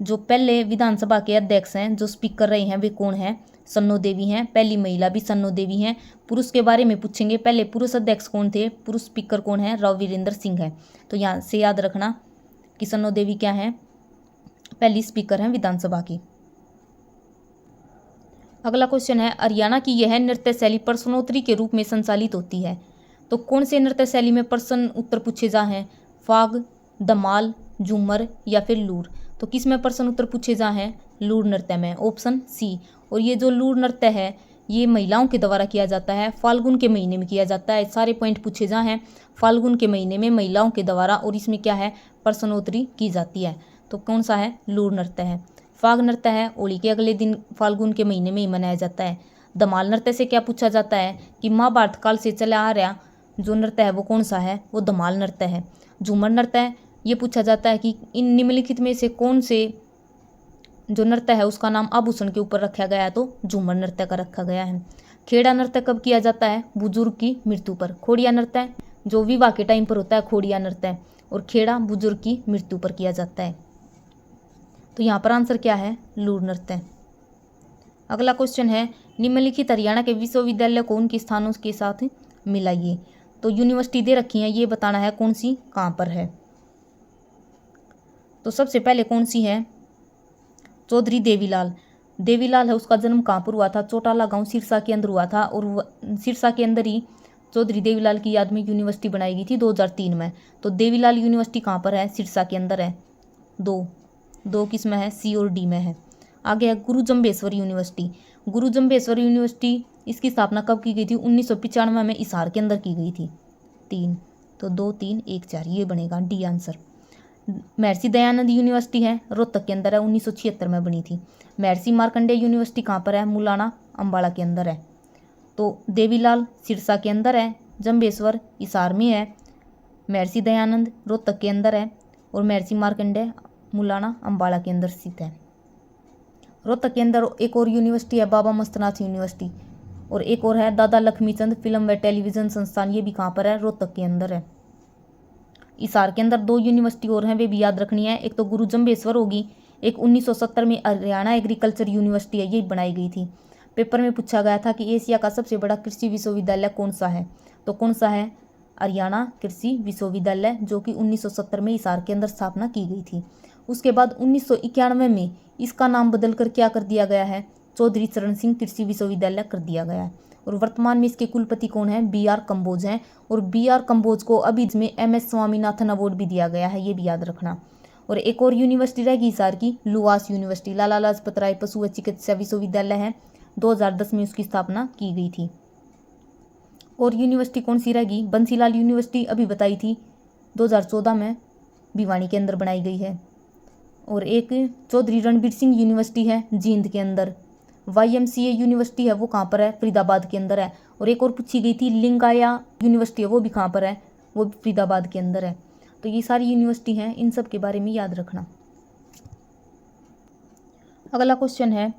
जो पहले विधानसभा के अध्यक्ष हैं, जो स्पीक कर रहे हैं, वे कौन है, सन्नो देवी हैं। पहली महिला भी सन्नो देवी हैं। पुरुष के बारे में पूछेंगे, पहले पुरुष अध्यक्ष कौन थे, पुरुष स्पीकर कौन है, राव वीरेंद्र सिंह है। तो यहाँ से याद रखना कि सन्नो देवी क्या है, पहली स्पीकर हैं विधानसभा की। अगला क्वेश्चन है, हरियाणा की यह नृत्य शैली प्रश्नोत्तरी के रूप में संचालित होती है, तो कौन से नृत्य शैली में प्रश्न उत्तर पूछे जा हैं, फाग, धमाल, झूमर या फिर लूर। तो किस में प्रश्न उत्तर पूछे जा हैं, लूर नृत्य में, ऑप्शन सी। और ये जो लूर नृत्य है ये महिलाओं के द्वारा किया जाता है, फाल्गुन के महीने में किया जाता है। सारे पॉइंट पूछे जा हैं फाल्गुन के महीने में महिलाओं के द्वारा, और इसमें क्या है, प्रश्नोत्तरी की जाती है। तो कौन सा है, लूर नृत्य है। फाग नृत्य है होली के अगले दिन फाल्गुन के महीने में ही मनाया जाता है। धमाल नृत्य से क्या पूछा जाता है कि महाभारत काल से चला आ रहा जो नृत्य है वो कौन सा है, वो धमाल नृत्य है। झूमर नृत्य ये पूछा जाता है कि इन निम्नलिखित में से कौन से जो नृत्य है उसका नाम आभूषण के ऊपर रखा गया है, तो झूमर नृत्य का रखा गया है। खेड़ा नृत्य कब किया जाता है, बुजुर्ग की मृत्यु पर। खोड़िया नृत्य जो विवाह के टाइम पर होता है, खोड़िया नृत्य, और खेड़ा बुजुर्ग की मृत्यु पर किया जाता है। तो यहाँ पर आंसर क्या है, लूर नृत्य। अगला क्वेश्चन है, निम्नलिखित हरियाणा के विश्वविद्यालय को उनके स्थानों के साथ मिलाइए। तो यूनिवर्सिटी दे रखी है, ये बताना है कौन सी कहाँ पर है। तो सबसे पहले कौन सी है, चौधरी देवीलाल। देवीलाल है, उसका जन्म कहाँ पर हुआ था, चौटाला गांव सिरसा के अंदर हुआ था, और सिरसा के अंदर ही चौधरी देवीलाल की याद में यूनिवर्सिटी बनाई गई थी 2003 में। तो देवीलाल यूनिवर्सिटी कहाँ पर है, सिरसा के अंदर है। दो किस में है, सी और डी में है। आगे है गुरु जम्बेश्वर यूनिवर्सिटी। गुरु जम्बेश्वर यूनिवर्सिटी इसकी स्थापना कब की गई थी, 1995 में हिसार के अंदर की गई थी। 3, तो 2, 3, 1, 4 ये बनेगा D answer. Maharshi Dayanand university है, रोहतक के अंदर है, 1976 में बनी थी। महर्षि मार्कंडेय यूनिवर्सिटी कहाँ पर है, मुलाना अम्बाला के अंदर है। तो देवीलाल सिरसा के अंदर है, जम्बेश्वर हिसार में है, महर्षि दयानंद रोहतक के अंदर है, और महर्षि मार्कंडेय मुलाना अम्बाला के अंदर स्थित है। रोहतक के अंदर एक और यूनिवर्सिटी है, बाबा मस्तनाथ यूनिवर्सिटी, और एक और है दादा लक्ष्मीचंद फिल्म व टेलीविजन संस्थान, ये भी कहाँ पर है, रोहतक के अंदर है। हिसार के अंदर 2 यूनिवर्सिटी और हैं, वे भी याद रखनी है। एक तो गुरु जम्बेश्वर होगी, एक 1970 में हरियाणा एग्रीकल्चर यूनिवर्सिटी है, ये बनाई गई थी। पेपर में पूछा गया था कि एशिया का सबसे बड़ा कृषि विश्वविद्यालय कौन सा है, तो कौन सा है, हरियाणा कृषि विश्वविद्यालय, जो कि 1970 में हिसार के अंदर स्थापना की गई थी। उसके बाद 1991 में इसका नाम बदलकर क्या कर दिया गया है, चौधरी चरण सिंह कृषि विश्वविद्यालय कर दिया गया है। और वर्तमान में इसके कुलपति कौन है, BR कंबोज हैं, और BR कंबोज को अभी इसमें MS स्वामीनाथन अवार्ड भी दिया गया है, ये भी याद रखना। और एक और यूनिवर्सिटी रहेगी हिसार की, लुवास यूनिवर्सिटी, लाला लाजपत राय पशु व चिकित्सा विश्वविद्यालय है, 2010 में उसकी स्थापना की गई थी। और यूनिवर्सिटी कौन सी रहेगी, बंसीलाल यूनिवर्सिटी अभी बताई थी, 2014 में भिवानी के अंदर बनाई गई है। और एक चौधरी रणबीर सिंह यूनिवर्सिटी है, जींद के अंदर। YMCA यूनिवर्सिटी है, वो कहाँ पर है, फरीदाबाद के अंदर है। और एक और पूछी गई थी लिंगाया यूनिवर्सिटी है, वो भी कहाँ पर है, वो भी फरीदाबाद के अंदर है। तो ये सारी यूनिवर्सिटी हैं, इन सब के बारे में याद रखना। अगला क्वेश्चन है,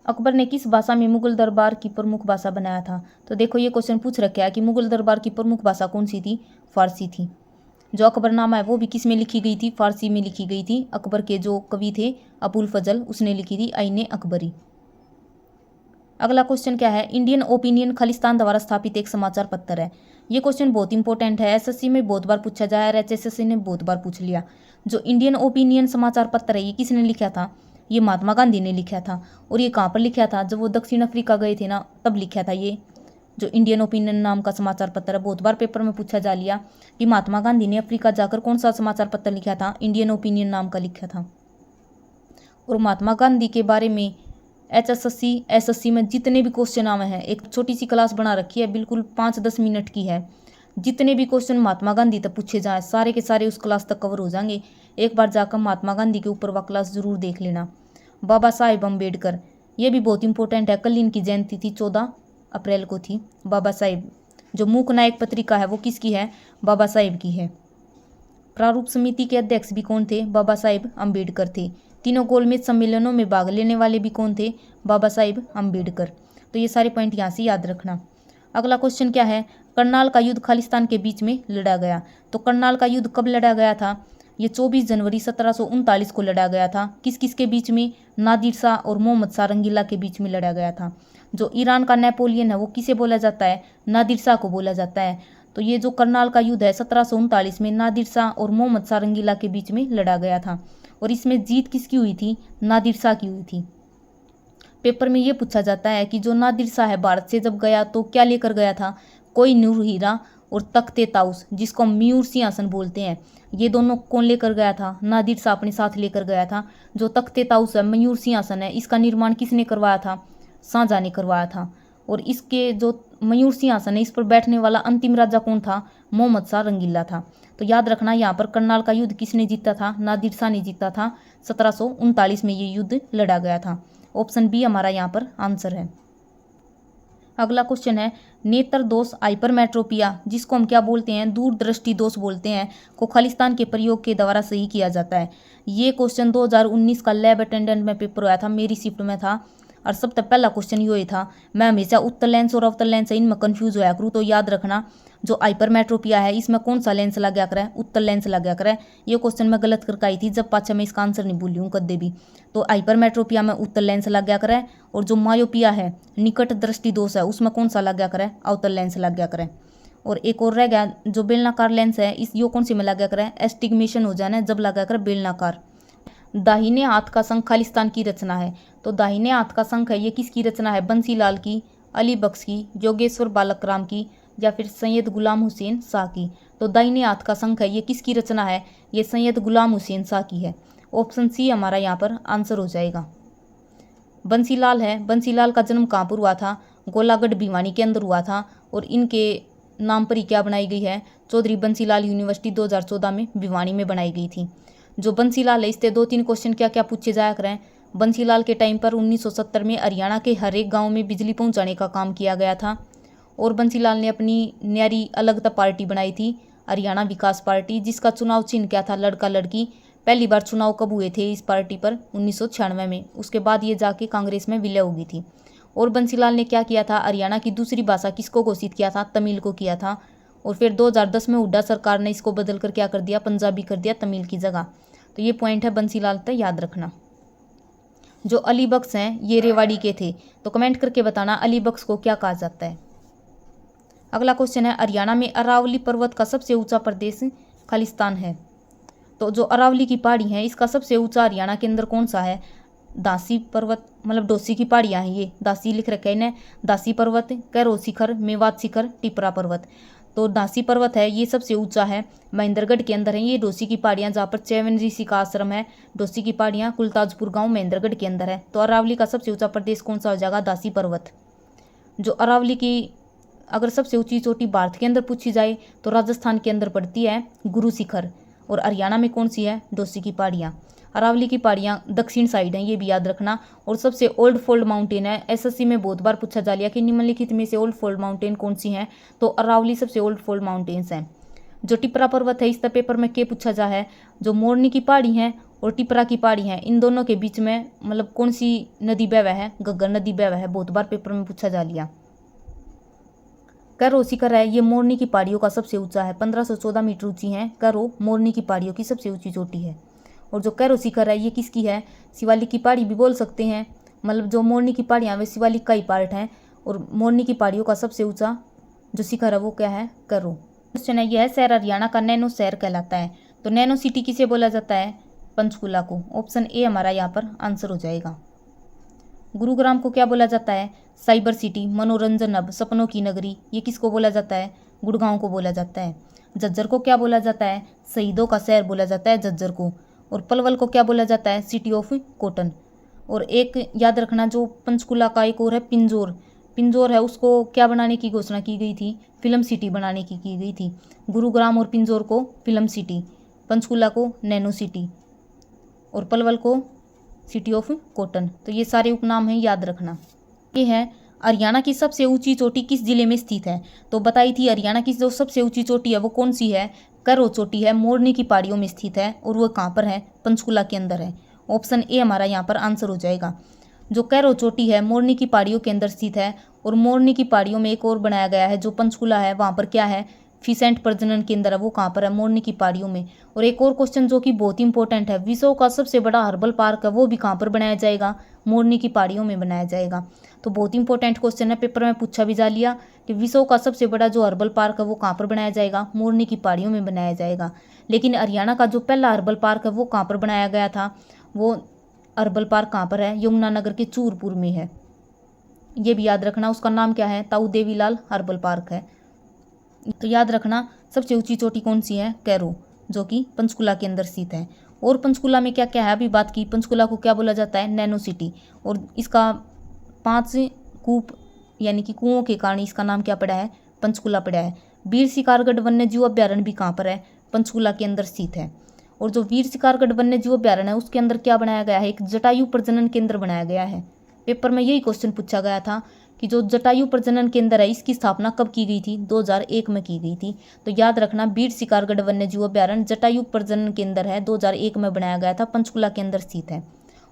अकबर ने किस भाषा में मुगल दरबार की प्रमुख भाषा बनाया था। तो देखो ये क्वेश्चन पूछ रखा है कि मुगल दरबार की प्रमुख भाषा कौन सी थी, फारसी थी। जो अकबरनामा है वो भी किस में लिखी गई थी, फारसी में लिखी गई थी। अकबर के जो कवि थे अबुल फजल, उसने लिखी थी आईने अकबरी। अगला क्वेश्चन क्या है, इंडियन ओपिनियन खालिस्तान द्वारा स्थापित एक समाचार पत्र है। ये क्वेश्चन बहुत इंपॉर्टेंट है, SSC में बहुत बार पूछा जाए और HSSC ने बहुत बार पूछ लिया। जो इंडियन ओपिनियन समाचार पत्र है ये किसने लिखा था, ये महात्मा गांधी ने लिखा था। और ये कहाँ पर लिखा था, जब वो दक्षिण अफ्रीका गए थे ना, तब लिखा था। ये जो इंडियन ओपिनियन नाम का समाचार पत्र है, बहुत बार पेपर में पूछा जा लिया कि महात्मा गांधी ने अफ्रीका जाकर कौन सा समाचार पत्र लिखा था, इंडियन ओपिनियन नाम का लिखा था। और महात्मा गांधी के बारे में HSSC SSC में जितने भी क्वेश्चन आए हैं, एक छोटी सी क्लास बना रखी है, बिल्कुल 5-10 मिनट की है। जितने भी क्वेश्चन महात्मा गांधी तक पूछे जाए सारे के सारे उस क्लास तक कवर हो जाएंगे। एक बार जाकर महात्मा गांधी के ऊपर वह क्लास जरूर देख लेना। बाबा साहेब अम्बेडकर, ये भी बहुत इंपॉर्टेंट है। कल इनकी जयंती थी, 14 अप्रैल को थी। बाबा साहेब, जो मूक नायक पत्रिका है वो किसकी है? बाबा साहेब की है। प्रारूप समिति के अध्यक्ष भी कौन थे? बाबा साहेब अम्बेडकर थे। तीनों गोलमेज सम्मेलनों में भाग लेने वाले भी कौन थे? बाबा साहेब अम्बेडकर। तो ये सारे पॉइंट यहाँ से याद रखना। अगला क्वेश्चन क्या है? करनाल का युद्ध खालिस्तान के बीच में लड़ा गया। तो करनाल का युद्ध कब लड़ा गया था? ये 24 जनवरी 1739 को लड़ा गया था। किस किस के बीच में? नादिर शाह और मोहम्मद शाह रंगीला के बीच में लड़ा गया था। जो ईरान का नेपोलियन है वो किसे बोला जाता है? नादिर शाह को बोला जाता है। तो ये जो करनाल का युद्ध है 1739 में नादिर शाह और मोहम्मद शाह रंगीला के बीच में लड़ा गया था। और इसमें जीत किसकी हुई थी? नादिर शाह की हुई थी। पेपर में ये पूछा जाता है कि जो नादिर शाह है भारत से जब गया तो क्या लेकर गया था? कोई नूर हीरा और तख्ते ताउस, जिसको मयूर सिंहासन बोलते हैं। ये दोनों कौन लेकर गया था? नादिर शाह अपने साथ लेकर गया था। जो तख्ते ताउस है, मयूर सिंहासन है, इसका निर्माण किसने करवाया था? शाहजहां ने करवाया था। और इसके जो मयूर सिंहासन है इस पर बैठने वाला अंतिम राजा कौन था? मोहम्मद शाह रंगीला था। तो याद रखना, यहाँ पर करनाल का युद्ध किसने जीता था? नादिर शाह ने जीता था। 1739 में ये युद्ध लड़ा गया था। ऑप्शन बी हमारा यहाँ पर आंसर है। अगला क्वेश्चन है, नेत्र दोष हाइपरमेट्रोपिया, जिसको हम क्या बोलते हैं? दूरदृष्टि दोष बोलते हैं, को खालिस्तान के प्रयोग के द्वारा सही किया जाता है। ये क्वेश्चन 2019 का लैब अटेंडेंट में पेपर आया था, मेरी शिफ्ट में था। और सबसे पहला क्वेश्चन ये था। मैं हमेशा उत्तर लेंस और अवतल लेंस इनमें कंफ्यूज होया करूँ, तो याद रखना जो हाइपरमेट्रोपिया है इसमें कौन सा लेंस लग गया करे? उत्तर लेंस लग गया करे। ये क्वेश्चन मैं गलत करके आई थी, जब पाछा मैं इसका आंसर नहीं भूली हूँ कदे भी। तो हाइपरमेट्रोपिया में उत्तर लेंस लग गया करे। और जो मायोपिया है, निकट दृष्टि दोष है, उसमें कौन सा लग गया करे? अवतल लेंस लग गया करे। और एक और रह गया, जो बेलनाकार लेंस है इस यो कौन सी में लग गया करे? एस्टिग्मेशन हो जाना है जब लग गया करे बेलनाकार। दाहिने हाथ का संघ खालिस्तान की रचना है। तो दाहिने हाथ का संघ है ये किसकी रचना है? बंसीलाल की, अली बख्श की, योगेश्वर बालकराम की, या फिर सैयद गुलाम हुसैन शाह की। तो दाहिने हाथ का संघ है ये किसकी रचना है? ये सैयद गुलाम हुसैन शाह की है। ऑप्शन सी हमारा यहाँ पर आंसर हो जाएगा। बंसीलाल है, बंसीलाल का जन्म कहाँ पर हुआ था? गोलागढ़ भिवानी के अंदर हुआ था। और इनके नाम पर ही क्या बनाई गई है? चौधरी बंसीलाल यूनिवर्सिटी 2014 में भिवानी में बनाई गई थी। जो बंसीलाल है इससे 2-3 क्वेश्चन क्या क्या पूछे जाया करें। बंसीलाल के टाइम पर 1970 में हरियाणा के हर एक गाँव में बिजली पहुँचाने का काम किया गया था। और बंसीलाल ने अपनी न्यारी अलगता पार्टी बनाई थी, हरियाणा विकास पार्टी, जिसका चुनाव चिन्ह क्या था? लड़का लड़की। पहली बार चुनाव कब हुए थे इस पार्टी पर? 1996 में। उसके बाद ये जाके कांग्रेस में विलय हो गई थी। और बंसीलाल ने क्या किया था? हरियाणा की दूसरी भाषा किसको घोषित किया था? तमिल को किया था। और फिर 2010 में हुड्डा सरकार ने इसको बदल कर क्या कर दिया? पंजाबी कर दिया, तमिल की जगह। तो ये पॉइंट है बंसीलाल तक याद रखना। जो अली बख्श हैं ये रेवाड़ी के थे। तो कमेंट करके बताना अली बख्श को क्या कहा जाता है। अगला क्वेश्चन है, हरियाणा में अरावली पर्वत का सबसे ऊंचा प्रदेश खालिस्तान है। तो जो अरावली की पहाड़ी है इसका सबसे ऊंचा हरियाणा के अंदर कौन सा है? दासी पर्वत, मतलब डोसी की पहाड़ियाँ हैं ये, दासी लिख रखा है इन्हें। दासी पर्वत, कैरो शिखर, मेवात शिखर, टिपरा पर्वत। तो दासी पर्वत है ये सबसे ऊंचा है, महेंद्रगढ़ के अंदर है ये। डोसी की पहाड़ियाँ जहाँ पर चैवन ऋषि का आश्रम है, डोसी की पहाड़ियाँ कुलताजपुर गांव महेंद्रगढ़ के अंदर है। तो अरावली का सबसे ऊंचा प्रदेश कौन सा हो जाएगा? दासी पर्वत। जो अरावली की अगर सबसे ऊंची चोटी भारत के अंदर पूछी जाए तो राजस्थान के अंदर पड़ती है गुरु शिखर। और हरियाणा में कौन सी है? डोसी की पहाड़ियाँ। अरावली की पहाड़ियाँ दक्षिण साइड हैं, ये भी याद रखना। और सबसे ओल्ड फोल्ड माउंटेन है, एसएससी में बहुत बार पूछा जा लिया कि निम्नलिखित में से ओल्ड फोल्ड माउंटेन कौन सी हैं? तो अरावली सबसे ओल्ड फोल्ड माउंटेन्स हैं। जो टिपरा पर्वत है इस पेपर में क्या पूछा जा है? जो मोरनी की पहाड़ी है और टिपरा की पहाड़ी है, इन दोनों के बीच में मतलब कौन सी नदी बह है? घग्गर नदी बह है, बहुत बार पेपर में पूछा जा लिया। कैरो शिखर है ये मोरनी की पहाड़ियों का सबसे ऊंचा है, 1514 मीटर ऊंची है। कैरो मोरनी की पहाड़ियों की सबसे ऊंची चोटी है। और जो कैरो शिखर है ये किसकी है? शिवालिक की पहाड़ी भी बोल सकते हैं, मतलब जो मोरनी की पहाड़ियाँ वे शिवालिक का ही पार्ट हैं। और मोरनी की पहाड़ियों का सबसे ऊंचा जो शिखर है वो क्या है? कैरो। क्वेश्चन है, यह शहर हरियाणा का नैनो शहर कहलाता है। तो नैनो सिटी किसे बोला जाता है? पंचकुला को। ऑप्शन ए हमारा यहाँ पर आंसर हो जाएगा। गुरुग्राम को क्या बोला जाता है? साइबर सिटी, मनोरंजन हब, सपनों की नगरी, ये किसको बोला जाता है? गुड़गांव को बोला जाता है। झज्जर को क्या बोला जाता है? शहीदों का शहर बोला जाता है झज्जर को। और पलवल को क्या बोला जाता है? City of cotton. और एक याद रखना जो पंचकुला का एक और है पिंजौर, पिंजौर है उसको क्या बनाने की घोषणा की गई थी, फिल्म सिटी बनाने की गई थी। गुरुग्राम और पिंजौर को फिल्म सिटी, पंचकुला को नैनो सिटी और पलवल को सिटी ऑफ कॉटन। तो ये सारे उपनाम हैं, याद रखना। ये है हरियाणा की सबसे ऊंची चोटी किस जिले में स्थित है। तो बताई थी हरियाणा की जो सबसे ऊंची चोटी है वो कौन सी है, कैरो चोटी है, मोरनी की पहाड़ियों में स्थित है और वो कहाँ पर है, पंचकुला के अंदर है। ऑप्शन ए हमारा यहाँ पर आंसर हो जाएगा। जो कैरो चोटी है मोरनी की पहाड़ियों के अंदर स्थित है और मोरनी की पहाड़ियों में एक और बनाया गया है जो पंचकुला है, वहाँ पर क्या है, फिसेंट प्रजनन केंद्र है, वो कहाँ पर है, मोरनी की पहाड़ियों में। और एक और क्वेश्चन जो कि बहुत इंपॉर्टेंट है, विश्व का सबसे बड़ा हर्बल पार्क है वो भी कहाँ पर बनाया जाएगा, मोरनी की पहाड़ियों में बनाया जाएगा। तो बहुत इंपॉर्टेंट क्वेश्चन है, पेपर में पूछा भी जा लिया कि विश्व का सबसे बड़ा जो हर्बल पार्क है वो कहाँ पर बनाया जाएगा, मोरनी की पहाड़ियों में बनाया जाएगा। लेकिन हरियाणा का जो पहला हर्बल पार्क है वो कहाँ पर बनाया गया था, वो हर्बल पार्क कहाँ पर है, यमुनानगर के चूरपुर में है। ये भी याद रखना, उसका नाम क्या है, ताऊ देवीलाल हर्बल पार्क है। तो याद रखना सबसे ऊंची चोटी कौन सी है, कैरो, जो कि पंचकुला के अंदर स्थित है। और पंचकुला में क्या क्या है, अभी बात की, पंचकुला को क्या बोला जाता है, नैनो सिटी। और इसका 5 कूप यानी कि कुओं के कारण इसका नाम क्या पड़ा है, पंचकुला पड़ा है। वीर शिकारगढ़ वन्य जीव अभ्यारण्य भी कहाँ पर है, पंचकुला के अंदर स्थित है। और जो वीर शिकारगढ़ वन्य जीव अभ्यारण्य है उसके अंदर क्या बनाया गया है, एक जटायु प्रजनन केंद्र बनाया गया है। पेपर में यही क्वेश्चन पूछा गया था कि जो जटायु प्रजनन केंद्र है इसकी स्थापना कब की गई थी, 2001 में की गई थी। तो याद रखना वीर शिकारगढ़ वन्य जीव अभ्यारण्य जटायु प्रजनन केंद्र है, 2001 में बनाया गया था, पंचकुला के अंदर स्थित है।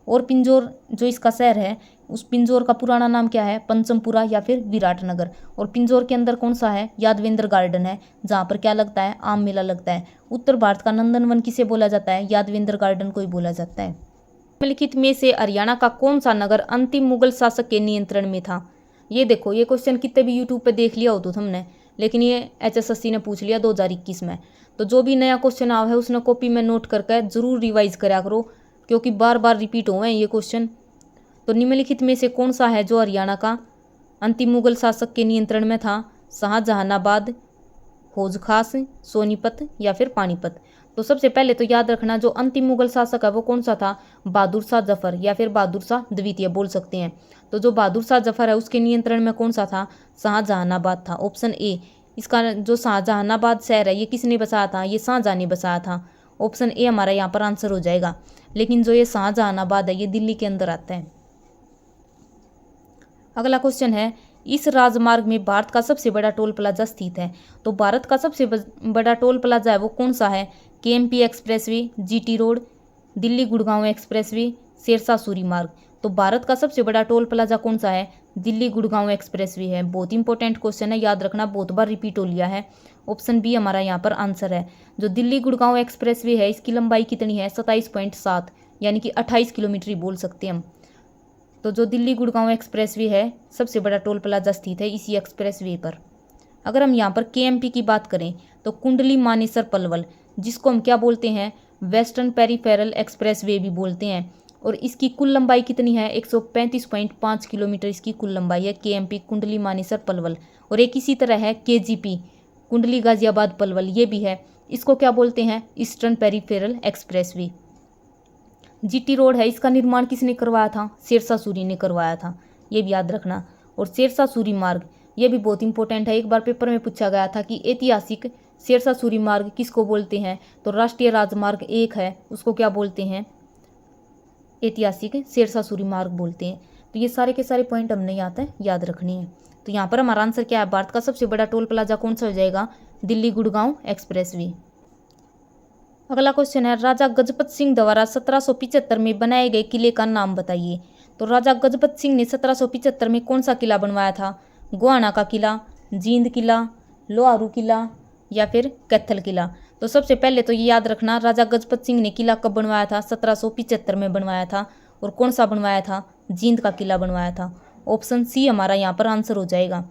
और पिंजौर जो इसका शहर है, उस पिंजौर का पुराना नाम क्या है, पंचमपुरा या फिर विराटनगर। और पिंजौर के अंदर कौन सा है, यादवेंद्र गार्डन है, जहाँ पर क्या लगता है, आम मेला लगता है। उत्तर भारत का नंदनवन किसे बोला जाता है, यादवेंद्र गार्डन को ही बोला जाता है। निम्नलिखित में से हरियाणा का कौन सा नगर अंतिम मुगल शासक के नियंत्रण में था। ये देखो, ये क्वेश्चन कितने भी यूट्यूब पे देख लिया हो तो हमने, लेकिन ये HSSC ने पूछ लिया 2021 में। तो जो भी नया क्वेश्चन आया है उसने कॉपी में नोट करके जरूर रिवाइज करा करो, क्योंकि बार बार रिपीट हुए हैं ये क्वेश्चन। तो निम्नलिखित में से कौन सा है जो हरियाणा का अंतिम मुगल शासक के नियंत्रण में था, शाहजहानाबाद, हौज खास, सोनीपत या फिर पानीपत। तो सबसे पहले तो याद रखना जो अंतिम मुगल शासक है वो कौन सा था, बहादुर शाह जफर या फिर बहादुर शाह द्वितीय बोल सकते हैं। तो जो बहादुर शाह जफर है उसके नियंत्रण में कौन सा था, शाहजहानाबाद था। ऑप्शन ए, इसका जो शाहजहानाबाद शहर है ये किसने बसाया था, ये शाहजहां ने बसाया था। ऑप्शन ए हमारा यहाँ पर आंसर हो जाएगा। लेकिन जो ये शाहजहानाबाद है ये दिल्ली के अंदर आता है। अगला क्वेश्चन है, इस राजमार्ग में भारत का सबसे बड़ा टोल प्लाजा स्थित है। तो भारत का सबसे बड़ा टोल प्लाजा है वो कौन सा है, KMP expressway, GT road, Delhi Gurgaon expressway, Sher Shah Suri मार्ग। तो भारत का सबसे बड़ा टोल प्लाजा कौन सा है, दिल्ली गुड़गांव एक्सप्रेसवे है। बहुत इंपॉर्टेंट क्वेश्चन है, याद रखना, बहुत बार रिपीट हो लिया है। ऑप्शन बी हमारा यहाँ पर आंसर है। जो दिल्ली गुड़गांव एक्सप्रेसवे है इसकी लंबाई कितनी है, 27.7 यानी कि 28 किलोमीटर ही बोल सकते हैं हम। तो जो दिल्ली गुड़गांव एक्सप्रेसवे है सबसे बड़ा टोल प्लाजा स्थित है इसी एक्सप्रेसवे पर। अगर हम यहाँ पर KMP की बात करें तो कुंडली मानेसर पलवल, जिसको हम क्या बोलते हैं, वेस्टर्न पेरीफेरल एक्सप्रेसवे भी बोलते हैं। और इसकी कुल लंबाई कितनी है, 135.5 किलोमीटर इसकी कुल लंबाई है, KMP कुंडली मानेसर पलवल। और एक इसी तरह है KGP कुंडली गाजियाबाद पलवल, ये भी है, इसको क्या बोलते हैं, eastern peripheral expressway. GT road है, इसका निर्माण किसने करवाया था, शेरशाह सूरी ने करवाया था, ये भी याद रखना। और शेरशाह सूरी मार्ग ये भी बहुत इंपॉर्टेंट है, एक बार पेपर में पूछा गया था कि ऐतिहासिक शेरशाह सूरी मार्ग किसको बोलते हैं। तो राष्ट्रीय राजमार्ग 1 है उसको क्या बोलते हैं, ऐतिहासिक शेरशाह सूरी मार्ग बोलते हैं। तो ये सारे के सारे पॉइंट हमने यहाँ तक याद रखने हैं। तो यहाँ पर हमारा आंसर क्या है, भारत का सबसे बड़ा टोल प्लाजा कौन सा हो जाएगा, दिल्ली गुड़गांव एक्सप्रेसवे। अगला क्वेश्चन है, राजा गजपत सिंह द्वारा 1775 में बनाए गए किले का नाम बताइए। तो राजा गजपत सिंह ने 1775 में कौन सा किला बनवाया था, गोहाना का किला, जींद किला, लोहारू किला या फिर कैथल किला। तो सबसे पहले तो ये याद रखना, राजा गजपत सिंह ने किला कब बनवाया था, 1775 में बनवाया था। और कौन सा बनवाया था, जींद का किला बनवाया था। ऑप्शन सी हमारा यहाँ पर आंसर हो जाएगा।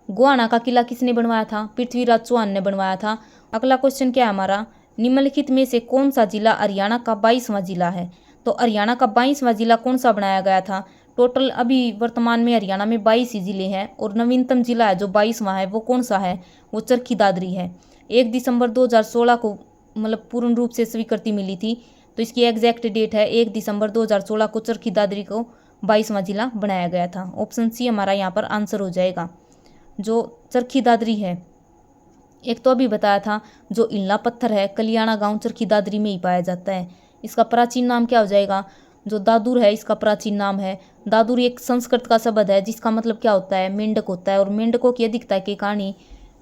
गोहाना का किला किसने बनवाया था, पृथ्वीराज चौहान ने बनवाया था। अगला क्वेश्चन क्या है हमारा, निम्नलिखित में से कौन सा जिला हरियाणा का 22वां जिला है। तो हरियाणा का 22वां जिला कौन सा बनाया गया था। टोटल अभी वर्तमान में हरियाणा में 22 ही जिले हैं और नवीनतम जिला है जो 22वां है वो कौन सा है, वो चरखी दादरी है। 1 दिसंबर 2016 को मतलब पूर्ण रूप से स्वीकृति मिली थी। तो इसकी एग्जैक्ट डेट है 1 दिसंबर 2016 को चरखी दादरी को 22वां जिला बनाया गया था। ऑप्शन सी हमारा यहाँ पर आंसर हो जाएगा। जो चरखी दादरी है, एक तो अभी बताया था जो इल्ला पत्थर है कलियाणा गांव चरखी दादरी में ही पाया जाता है। इसका प्राचीन नाम क्या हो जाएगा? जो दादुर है इसका प्राचीन नाम है। दादुर एक संस्कृत का शब्द है जिसका मतलब क्या होता है? मेंढक होता है। और मेंढकों की अधिकता के कारण ही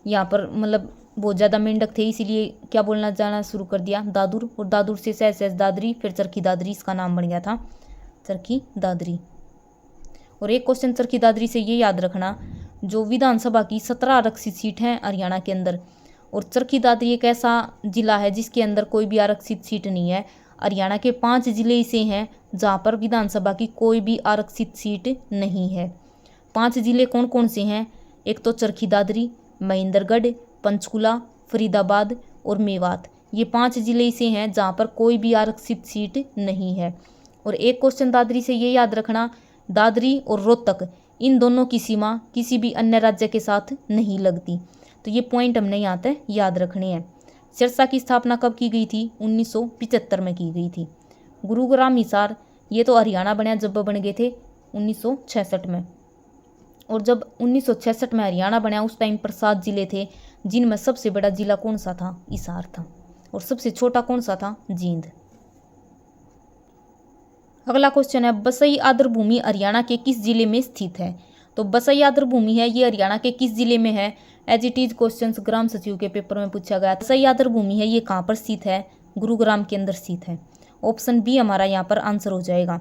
यहाँ पर मतलब बहुत ज़्यादा मेंढक थे, इसीलिए क्या बोलना जाना शुरू कर दिया? दादुर। और दादुर से सहज दादरी, फिर चरखी दादरी, इसका नाम बन गया था चरखी दादरी। और एक क्वेश्चन चरखी दादरी से ये याद रखना, जो विधानसभा की 17 आरक्षित सीट हैं हरियाणा के अंदर, और चरखी दादरी एक ऐसा जिला है जिसके अंदर कोई भी आरक्षित सीट नहीं है। हरियाणा के 5 जिले ऐसे हैं जहाँ पर विधानसभा की कोई भी आरक्षित सीट नहीं है। 5 जिले कौन कौन से हैं? एक तो चरखी दादरी, महेंद्रगढ़, पंचकुला, फरीदाबाद और मेवात। ये 5 जिले ऐसे हैं जहाँ पर कोई भी आरक्षित सीट नहीं है। और एक क्वेश्चन दादरी से ये याद रखना, दादरी और रोहतक इन दोनों की सीमा किसी भी अन्य राज्य के साथ नहीं लगती। तो ये पॉइंट हमने यहाँ तक याद रखने हैं। सिरसा की स्थापना कब की गई थी? 1975 में की गई थी। गुरुग्राम हिसार ये तो हरियाणा बनया जब बन गए थे 1966 में। और जब 1966 में हरियाणा बना उस टाइम पर 7 जिले थे, जिनमें सबसे बड़ा जिला कौन सा था? हिसार था। और सबसे छोटा कौन सा था? जींद। अगला क्वेश्चन है, बसई आर्द्र भूमि हरियाणा के किस जिले में स्थित है? तो बसई आर्द्र भूमि है ये हरियाणा के किस जिले में है? एज इट इज क्वेश्चन ग्राम सचिव के पेपर में पूछा गया। बसई आर्द्र भूमि है ये कहाँ पर स्थित है? गुरुग्राम के अंदर स्थित है। ऑप्शन बी हमारा यहाँ पर आंसर हो जाएगा।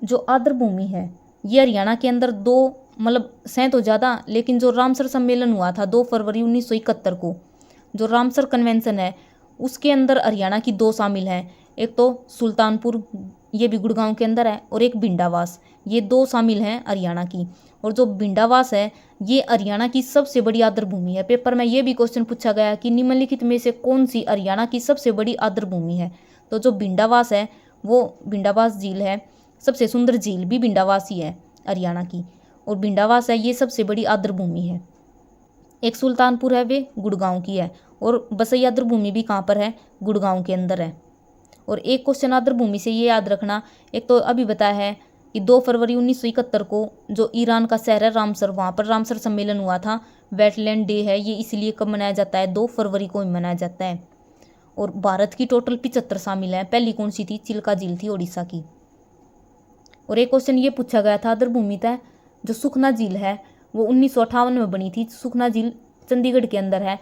जो आर्द्र भूमि है ये हरियाणा के अंदर दो मतलब हैं तो ज़्यादा, लेकिन जो रामसर सम्मेलन हुआ था 2 फरवरी 1971 को, जो रामसर कन्वेंशन है उसके अंदर हरियाणा की 2 शामिल हैं। एक तो सुल्तानपुर, ये भी गुड़गांव के अंदर है, और एक भिंडावास, ये 2 शामिल हैं हरियाणा की। और जो भिंडावास है ये हरियाणा की सबसे बड़ी आर्द्र भूमि है। पेपर में ये भी क्वेश्चन पूछा गया कि निम्नलिखित में से कौन सी हरियाणा की सबसे बड़ी आर्द्र भूमि है? तो जो भिंडावास है वो भिंडावास झील है, सबसे सुंदर झील भी भिंडावास ही है हरियाणा की, और भिंडावास है ये सबसे बड़ी आर्द्र भूमि है। एक सुल्तानपुर है वे गुड़गांव की है, और बसई आर्द्र भूमि भी कहाँ पर है? गुड़गांव के अंदर है। और एक क्वेश्चन आर्द्र भूमि से ये याद रखना, एक तो अभी बताया है कि 2 फरवरी 1971 को जो ईरान का शहर है रामसर, वहाँ पर रामसर सम्मेलन हुआ था। वेटलैंड डे है ये, इसलिए कब मनाया जाता है? 2 फरवरी को ही मनाया जाता है। और भारत की टोटल 75 शामिल हैं। पहली कौन सी थी? चिल्का झील थी ओडिशा की। और एक क्वेश्चन ये पूछा गया था आर्द्र भूमि तय, जो सुखना झील है वो 1958 में बनी थी। सुखना झील चंडीगढ़ के अंदर है।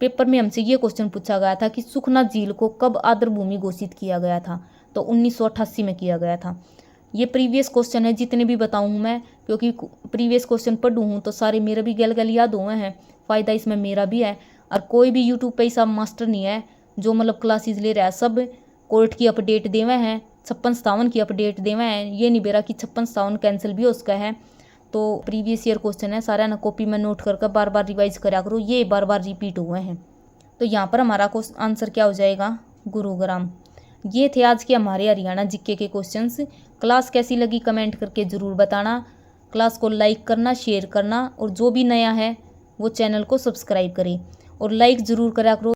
पेपर में हमसे ये क्वेश्चन पूछा गया था कि सुखना झील को कब आर्द्र भूमि घोषित किया गया था? तो 1988 में किया गया था। ये प्रीवियस क्वेश्चन है, जितने भी बताऊँ मैं, क्योंकि प्रीवियस क्वेश्चन पढ़ूँ हूँ तो सारे मेरे भी गल गल याद हुए हैं। फ़ायदा इसमें मेरा भी है। और कोई भी यूट्यूब पे ऐसा मास्टर नहीं है जो मतलब क्लासेस ले रहा है। सब कोर्ट की अपडेट देवे हैं, 56-57 की अपडेट देवे हैं। ये नहीं बेरा कि 56-57 कैंसिल भी हो उसका है। तो प्रीवियस ईयर क्वेश्चन है, सारा ना कॉपी में नोट करके बार बार रिवाइज करा करो, ये बार बार रिपीट हुए हैं। तो यहाँ पर हमारा आंसर क्या हो जाएगा? गुरुग्राम। ये थे आज के हमारे हरियाणा जीके के क्वेश्चंस। क्लास कैसी लगी कमेंट करके ज़रूर बताना। क्लास को लाइक करना, शेयर करना, और जो भी नया है वो चैनल को सब्सक्राइब करें और लाइक ज़रूर करा करो।